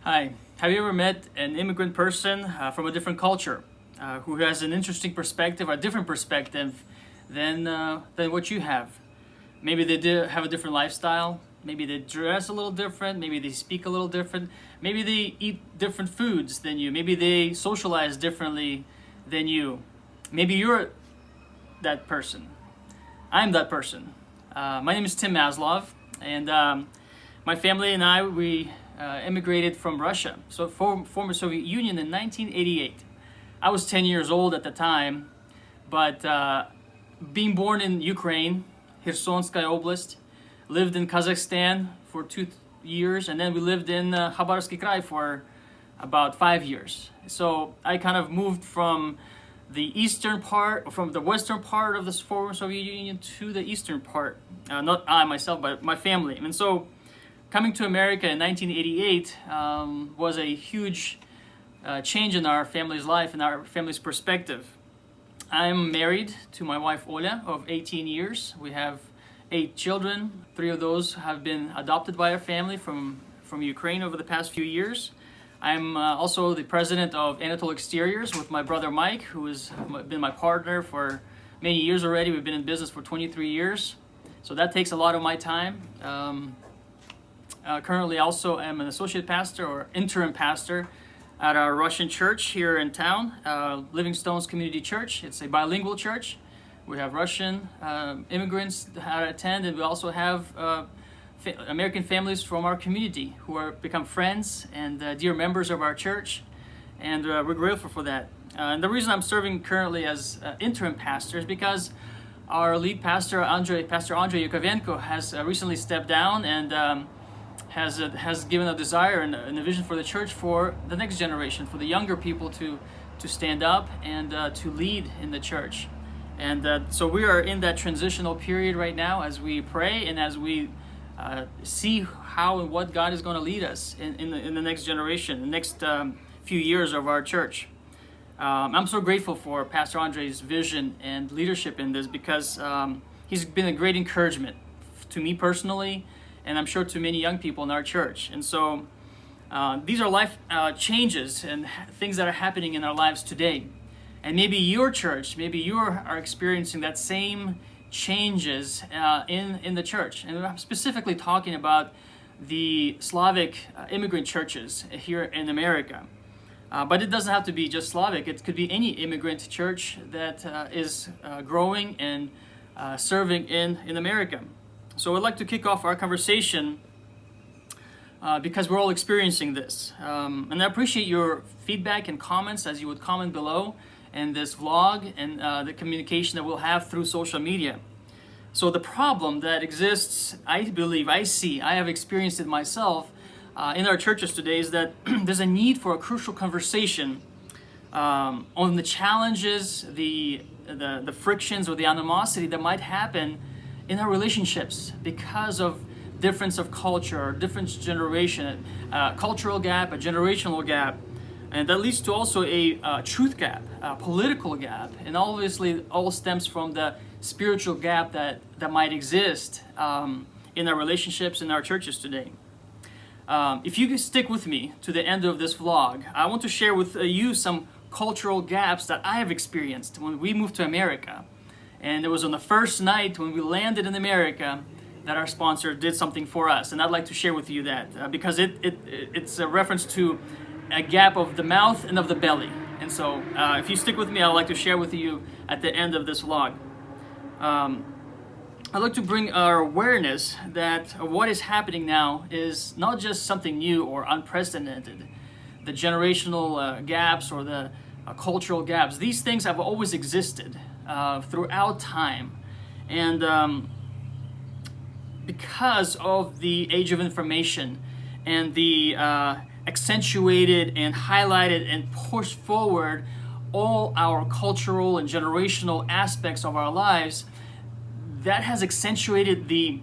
Hi. Have you ever met an immigrant person from a different culture who has an interesting perspective, a different perspective than what you have? Maybe they do have a different lifestyle. Maybe they dress a little different. Maybe they speak a little different. Maybe they eat different foods than you. Maybe they socialize differently than you. Maybe you're that person. I'm that person. My name is Tim Maslov, and my family and we immigrated from Russia, so former Soviet Union, in 1988. I was 10 years old at the time, but being born in Ukraine, Khersonskaya Oblast, lived in Kazakhstan for 2 years, and then we lived in Khabarovsky Krai for about 5 years. So I kind of moved from the western part of the former Soviet Union to the eastern part. Not I myself, but my family. And so coming to America in 1988 was a huge change in our family's life and our family's perspective. I'm married to my wife Oля of 18 years. We have 8 children. 3 of those have been adopted by our family from Ukraine over the past few years. I'm also the president of Anatol Exteriors with my brother Mike, who has been my partner for many years already. We've been in business for 23 years. So that takes a lot of my time. Currently also am an associate pastor or interim pastor at our Russian church here in town, Living Stones Community Church. It's a bilingual church. We have Russian immigrants that attend, and we also have American families from our community who are become friends and dear members of our church, and we're grateful for that. And the reason I'm serving currently as interim pastor is because our lead pastor, Pastor Andrei Yakovenko, has recently stepped down and has given a desire and a vision for the church for the next generation, for the younger people to stand up and to lead in the church. And so we are in that transitional period right now as we pray and as we see how and what God is going to lead us in the next generation, the next few years of our church. I'm so grateful for Pastor Andre's vision and leadership in this because he's been a great encouragement to me personally, and I'm sure to many young people in our church. And so these are life changes and things that are happening in our lives today. And maybe your church, maybe you are experiencing that same changes in the church. And I'm specifically talking about the Slavic immigrant churches here in America. But it doesn't have to be just Slavic. It could be any immigrant church that is growing and serving in America. So I'd like to kick off our conversation because we're all experiencing this. And I appreciate your feedback and comments, as you would comment below in this vlog and the communication that we'll have through social media. So the problem that exists, I believe, I have experienced it myself in our churches today, is that there's a need for a crucial conversation on the challenges, the frictions or the animosity that might happen in our relationships because of difference of culture, different generation, cultural gap, a generational gap, and that leads to also a truth gap, a political gap, and obviously all stems from the spiritual gap that might exist in our relationships in our churches today. If you can stick with me to the end of this vlog, I want to share with you some cultural gaps that I have experienced when we moved to America. And it was on the first night when we landed in America that our sponsor did something for us. And I'd like to share with you that because it's a reference to a gap of the mouth and of the belly. And so if you stick with me, I'd like to share with you at the end of this vlog. I'd like to bring our awareness that what is happening now is not just something new or unprecedented. The generational gaps or the cultural gaps, these things have always existed throughout time. And because of the age of information and the accentuated and highlighted and pushed forward all our cultural and generational aspects of our lives, that has accentuated the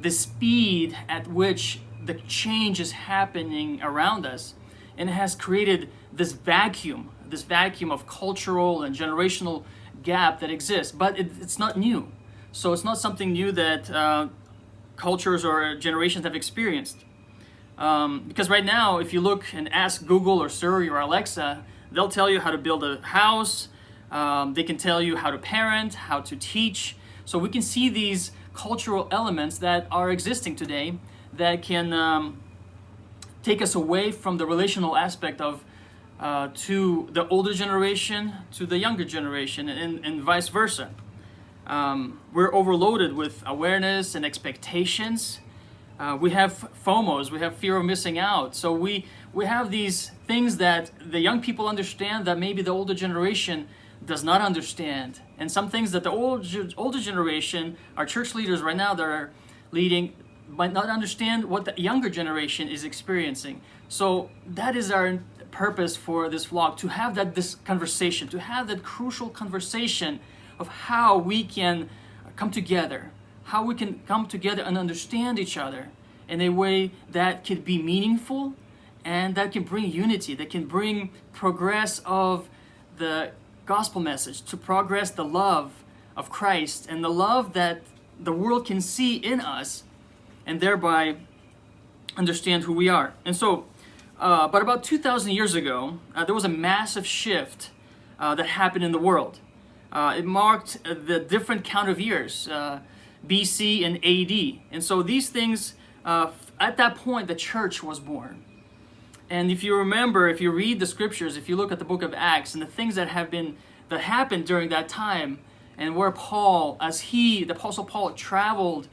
speed at which the change is happening around us, and it has created this vacuum of cultural and generational gap that exists. But it's not new, so it's not something new that cultures or generations have experienced. Because right now, if you look and ask Google or Siri or Alexa, they'll tell you how to build a house. They can tell you how to parent, how to teach. So we can see these cultural elements that are existing today that can take us away from the relational aspect of to the older generation to the younger generation, and vice versa. We're overloaded with awareness and expectations. We have FOMOs, we have fear of missing out. So we have these things that the young people understand that maybe the older generation does not understand. And some things that the older generation, our church leaders right now that are leading, might not understand what the younger generation is experiencing. So that is our purpose for this vlog, to have this conversation, to have that crucial conversation of how we can come together, how we can come together and understand each other in a way that could be meaningful and that can bring unity, that can bring progress of the gospel message, to progress the love of Christ and the love that the world can see in us, and thereby understand who we are. And so, but about 2,000 years ago, there was a massive shift that happened in the world. It marked the different count of years, BC and AD. And so these things, at that point, the church was born. And if you remember, if you read the scriptures, if you look at the book of Acts and the things that happened during that time, and where Paul, the Apostle Paul traveled,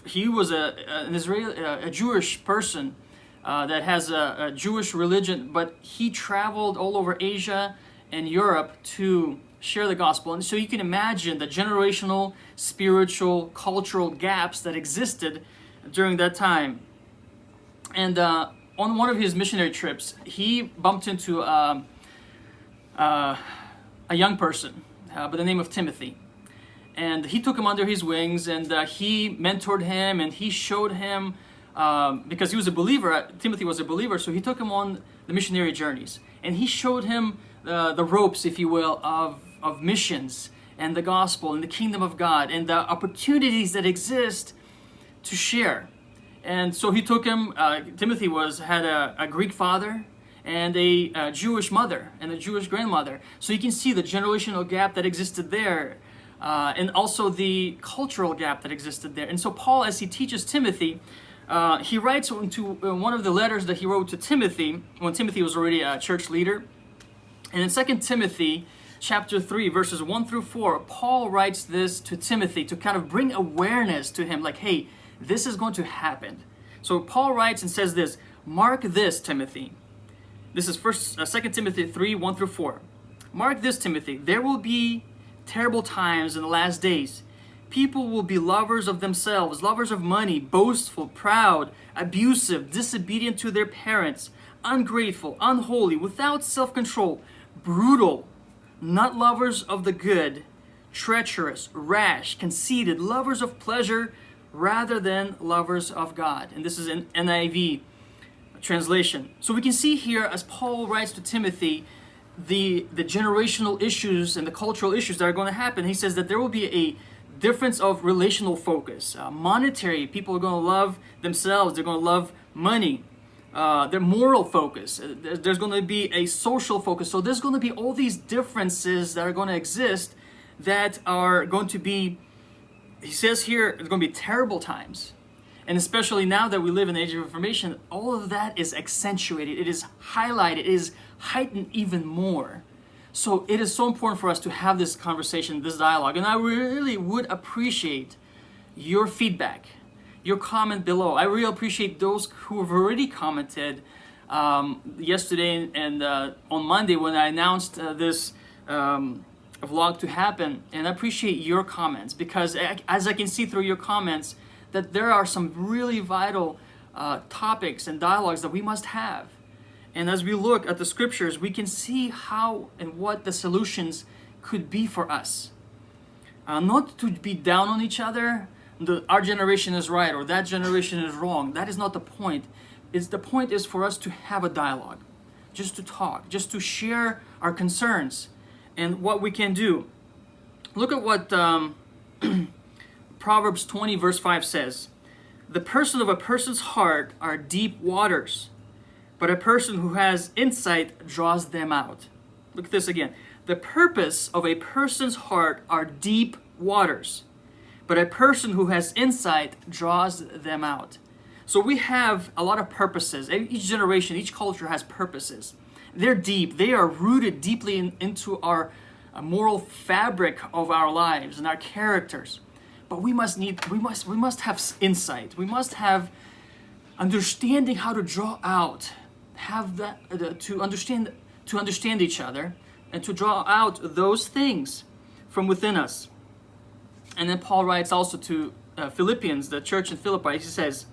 he was a Jewish person that has a Jewish religion, but he traveled all over Asia and Europe to share the gospel. And so you can imagine the generational, spiritual, cultural gaps that existed during that time. And on one of his missionary trips, he bumped into a young person by the name of Timothy. And he took him under his wings, and he mentored him, and he showed him, because he was a believer, Timothy was a believer, so he took him on the missionary journeys. And he showed him the ropes, if you will, of missions and the gospel and the kingdom of God and the opportunities that exist to share. And so he took him, Timothy had a Greek father and a Jewish mother and a Jewish grandmother. So you can see the generational gap that existed there, and also the cultural gap that existed there. And so Paul, as he teaches Timothy, he writes into one of the letters that he wrote to Timothy when Timothy was already a church leader. And in 2 Timothy chapter 3, verses 1 through 4, Paul writes this to Timothy to kind of bring awareness to him, like, hey, this is going to happen. So Paul writes and says this, "Mark this, Timothy." This is 2 Timothy 3, 1 through 4. "Mark this, Timothy, there will be terrible times in the last days. People will be lovers of themselves, lovers of money, boastful, proud, abusive, disobedient to their parents, ungrateful, unholy, without self-control, brutal, not lovers of the good, treacherous, rash, conceited, lovers of pleasure rather than lovers of God." And this is an NIV translation. So we can see here, as Paul writes to Timothy, the generational issues and the cultural issues that are going to happen. He says that there will be a difference of relational focus. Monetary, people are going to love themselves, they're going to love money. Their moral focus, there's going to be a social focus. So there's going to be all these differences that are going to exist that are going to be, he says here, it's going to be terrible times. And especially now that we live in the age of information, all of that is accentuated, it is highlighted, it is heightened even more. So it is so important for us to have this conversation, this dialogue. And I really would appreciate your feedback, your comment below. I really appreciate those who have already commented yesterday and on Monday when I announced this vlog to happen. And I appreciate your comments, because as I can see through your comments that there are some really vital topics and dialogues that we must have. And as we look at the scriptures, we can see how and what the solutions could be for us. Not to be down on each other, our generation is right or that generation is wrong. That is not the point. The point is for us to have a dialogue, just to talk, just to share our concerns and what we can do. Look at what Proverbs 20 verse 5 says. The person of a person's heart are deep waters, but a person who has insight draws them out. Look at this again. The purpose of a person's heart are deep waters, but a person who has insight draws them out. So we have a lot of purposes. Each generation, each culture has purposes. They're deep. They are rooted deeply into our moral fabric of our lives and our characters. But we must have insight. We must have understanding how to draw out, have that to understand each other, and to draw out those things from within us. And then Paul writes also to Philippians, the church in Philippi. He says,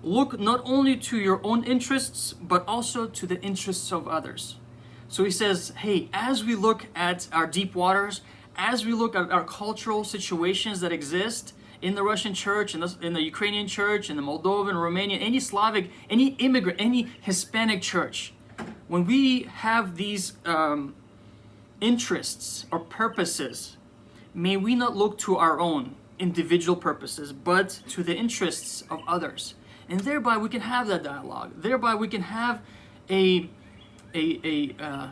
"Look not only to your own interests, but also to the interests of others." So he says, hey, as we look at our deep waters, as we look at our cultural situations that exist in the Russian church, in the Ukrainian church, in the Moldovan, Romanian, any Slavic, any immigrant, any Hispanic church, when we have these interests or purposes, may we not look to our own individual purposes, but to the interests of others. And thereby we can have that dialogue. Thereby we can have a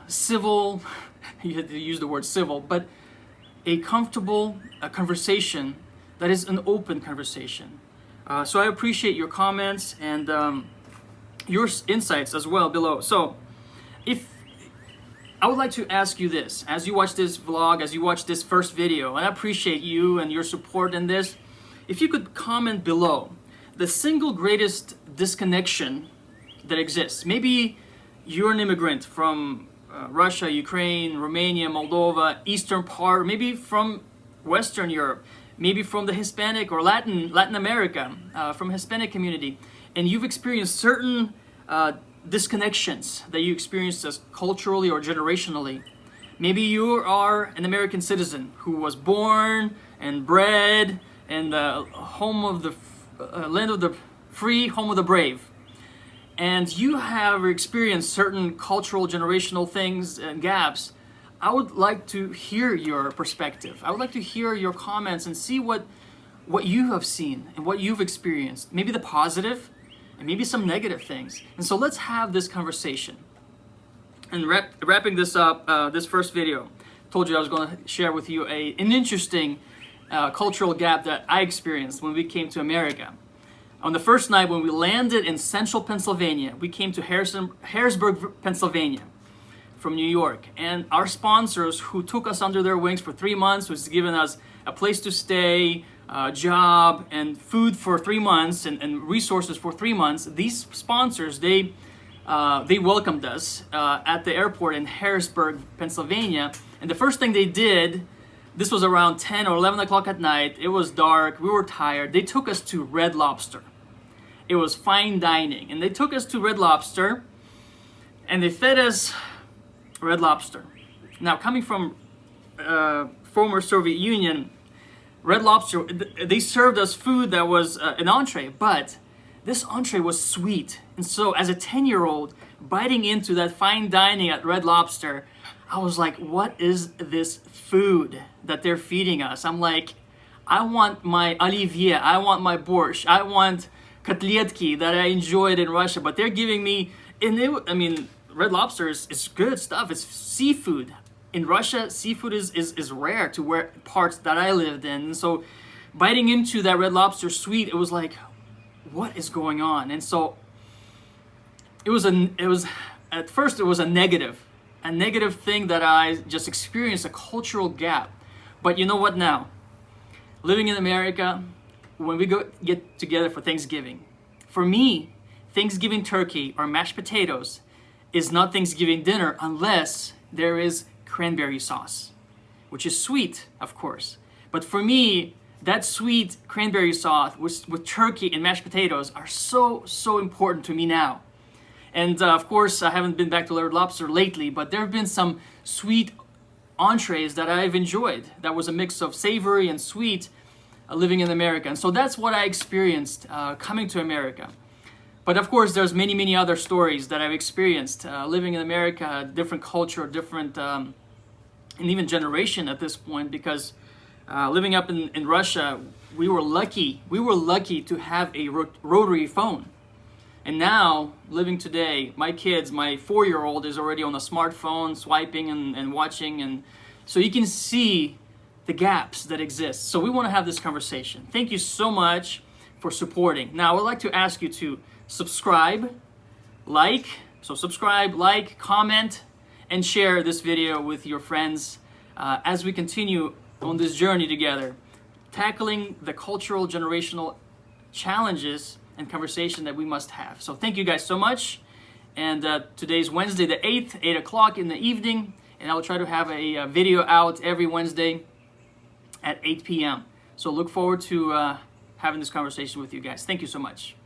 civil, you had to use the word civil, but a comfortable conversation that is an open conversation. So I appreciate your comments and your insights as well below. So if I would like to ask you this, as you watch this vlog, as you watch this first video, and I appreciate you and your support in this, if you could comment below the single greatest disconnection that exists. Maybe you're an immigrant from Russia, Ukraine, Romania, Moldova, eastern part, maybe from Western Europe, maybe from the Hispanic or Latin America, from Hispanic community, and you've experienced certain disconnections that you experienced as culturally or generationally. Maybe you are an American citizen who was born and bred in the home of the land of the free, home of the brave, and you have experienced certain cultural generational things and gaps. I would like to hear your perspective. I would like to hear your comments and see what you have seen and what you've experienced, maybe the positive and maybe some negative things. And so let's have this conversation. And wrapping this up, this first video, told you I was going to share with you an interesting cultural gap that I experienced when we came to America. On the first night when we landed in central Pennsylvania, we came to Harrisburg, Pennsylvania from New York. And our sponsors who took us under their wings for 3 months, was given us a place to stay, a job, and food for 3 months, and resources for 3 months. These sponsors, they welcomed us at the airport in Harrisburg, Pennsylvania. And the first thing they did, this was around 10 or 11 o'clock at night. It was dark. We were tired. They took us to Red Lobster. It was fine dining. And they took us to Red Lobster and they fed us Red Lobster. Now, coming from former Soviet Union, Red Lobster, they served us food that was an entree, but this entree was sweet. And so as a 10-year-old biting into that fine dining at Red Lobster, I was like, what is this food that they're feeding us? I'm like, I want my olivier, I want my borscht, I want kotletki that I enjoyed in Russia, but they're giving me, Red Lobster is good stuff, it's seafood. In Russia, seafood is rare to where parts that I lived in. And so biting into that Red Lobster sweet, it was like, what is going on? And so at first it was a negative thing that I just experienced, a cultural gap. But you know what now? Living in America, when we get together for Thanksgiving, for me, Thanksgiving turkey or mashed potatoes is not Thanksgiving dinner unless there is cranberry sauce, which is sweet, of course. But for me, that sweet cranberry sauce with turkey and mashed potatoes are so important to me now. And of course, I haven't been back to Red Lobster lately, but there have been some sweet entrees that I've enjoyed. That was a mix of savory and sweet living in America. And so that's what I experienced coming to America. But of course, there's many other stories that I've experienced living in America, different culture, different, and even generation at this point, because living up in Russia, we were lucky. We were lucky to have a rotary phone. And now, living today, my kids, my 4-year-old is already on a smartphone, swiping and watching. And so you can see the gaps that exist. So we want to have this conversation. Thank you so much for supporting. Now, I would like to ask you to subscribe, subscribe, like, comment, and share this video with your friends as we continue on this journey together, tackling the cultural generational challenges and conversation that we must have. So thank you guys so much. And today's Wednesday the 8th, 8 o'clock in the evening, and I'll try to have a video out every Wednesday at 8 p.m. So look forward to having this conversation with you guys. Thank you so much.